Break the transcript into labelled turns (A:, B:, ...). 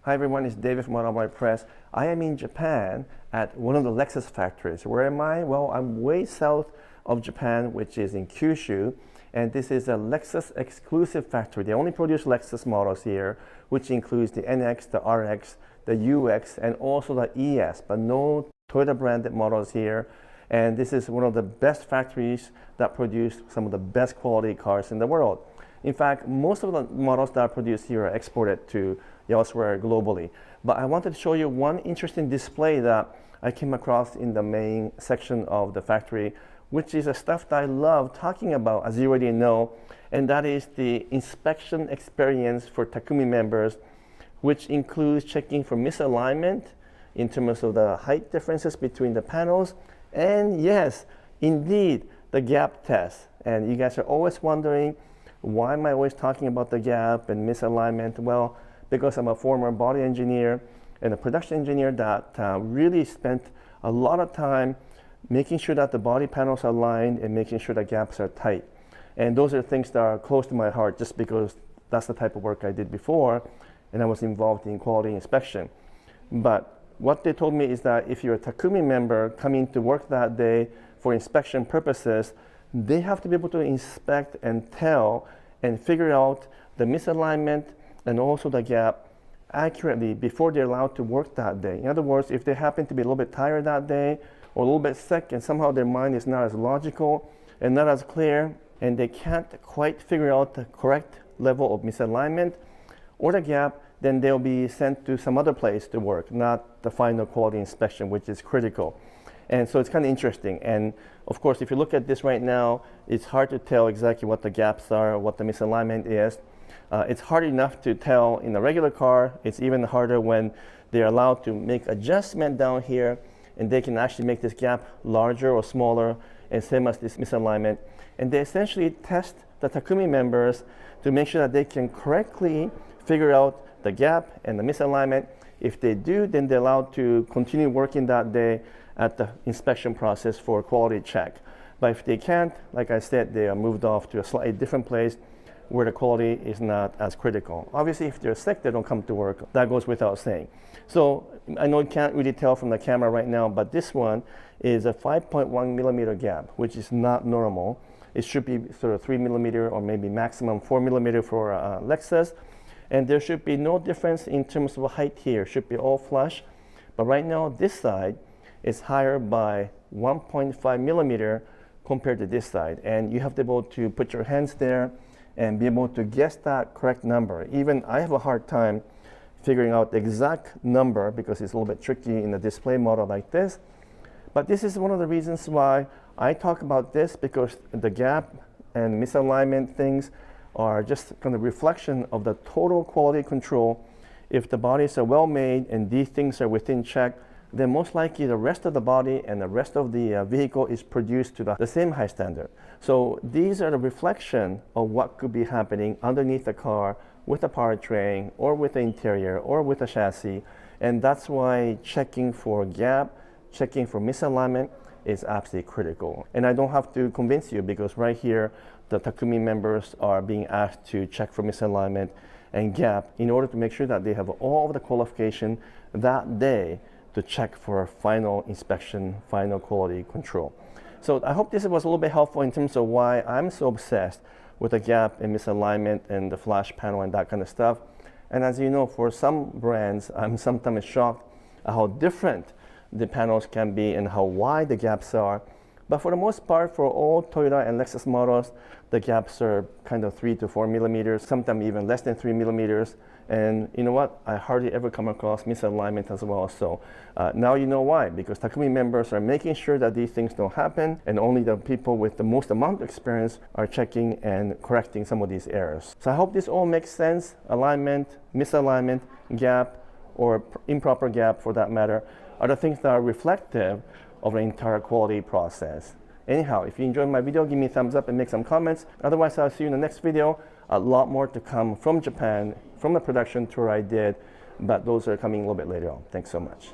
A: Hi everyone, it's David from Automotive Press. I am in Japan at one of the Lexus factories. Where am I? Well, I'm way south of Japan, which is in Kyushu. And this is a Lexus exclusive factory. They only produce Lexus models here, which includes the NX, the RX, the UX, and also the ES, but no Toyota branded models here. And this is one of the best factories that produce some of the best quality cars in the world. In fact, most of the models that are produced here are exported to elsewhere globally. But I wanted to show you one interesting display that I came across in the main section of the factory, which is a stuff that I love talking about, as you already know, and that is the inspection experience for Takumi members, which includes checking for misalignment in terms of the height differences between the panels, and yes, indeed, the gap test. And you guys are always wondering, why am I always talking about the gap and misalignment? Well, because I'm a former body engineer and a production engineer that really spent a lot of time making sure that the body panels are aligned and making sure the gaps are tight. And those are things that are close to my heart just because that's the type of work I did before and I was involved in quality inspection. But what they told me is that if you're a Takumi member coming to work that day for inspection purposes, they have to be able to inspect and tell and figure out the misalignment and also the gap accurately before they're allowed to work that day. In other words, if they happen to be a little bit tired that day or a little bit sick and somehow their mind is not as logical and not as clear and they can't quite figure out the correct level of misalignment or the gap, then they'll be sent to some other place to work, not the final quality inspection, which is critical. And so it's kind of interesting. And of course, if you look at this right now, it's hard to tell exactly what the gaps are, what the misalignment is. It's hard enough to tell in a regular car. It's even harder when they're allowed to make adjustment down here and they can actually make this gap larger or smaller and same as this misalignment. And they essentially test the Takumi members to make sure that they can correctly figure out the gap and the misalignment. If they do, then they're allowed to continue working that day at the inspection process for quality check. But if they can't, like I said, they are moved off to a slightly different place where the quality is not as critical. Obviously, if they're sick, they don't come to work. That goes without saying. So I know you can't really tell from the camera right now, but this one is a 5.1 millimeter gap, which is not normal. It should be sort of 3 millimeter or maybe maximum 4 millimeter for Lexus. And there should be no difference in terms of height here. It should be all flush. But right now, this side is higher by 1.5 millimeter compared to this side. And you have to be able to put your hands there and be able to guess that correct number. Even I have a hard time figuring out the exact number because it's a little bit tricky in a display model like this. But this is one of the reasons why I talk about this, because the gap and misalignment things are just kind of reflection of the total quality control. If the bodies are well made and these things are within check, then most likely the rest of the body and the rest of the vehicle is produced to the same high standard. So these are the reflection of what could be happening underneath the car with the powertrain or with the interior or with the chassis. And that's why checking for gap, checking for misalignment is absolutely critical. And I don't have to convince you, because right here, the Takumi members are being asked to check for misalignment and gap in order to make sure that they have all of the qualification that day to check for final inspection, final quality control. So I hope this was a little bit helpful in terms of why I'm so obsessed with the gap and misalignment and the flash panel and that kind of stuff. And as you know, for some brands, I'm sometimes shocked at how different the panels can be and how wide the gaps are. But for the most part, for all Toyota and Lexus models, the gaps are kind of 3 to 4 millimeters, sometimes even less than 3 millimeters. And you know what? I hardly ever come across misalignment as well. So now you know why, because Takumi members are making sure that these things don't happen, and only the people with the most amount of experience are checking and correcting some of these errors. So I hope this all makes sense. Alignment, misalignment, gap, or improper gap for that matter, are the things that are reflective of the entire quality process. Anyhow, if you enjoyed my video, give me a thumbs up and make some comments. Otherwise, I'll see you in the next video. A lot more to come from Japan, from the production tour I did, but those are coming a little bit later on. Thanks so much.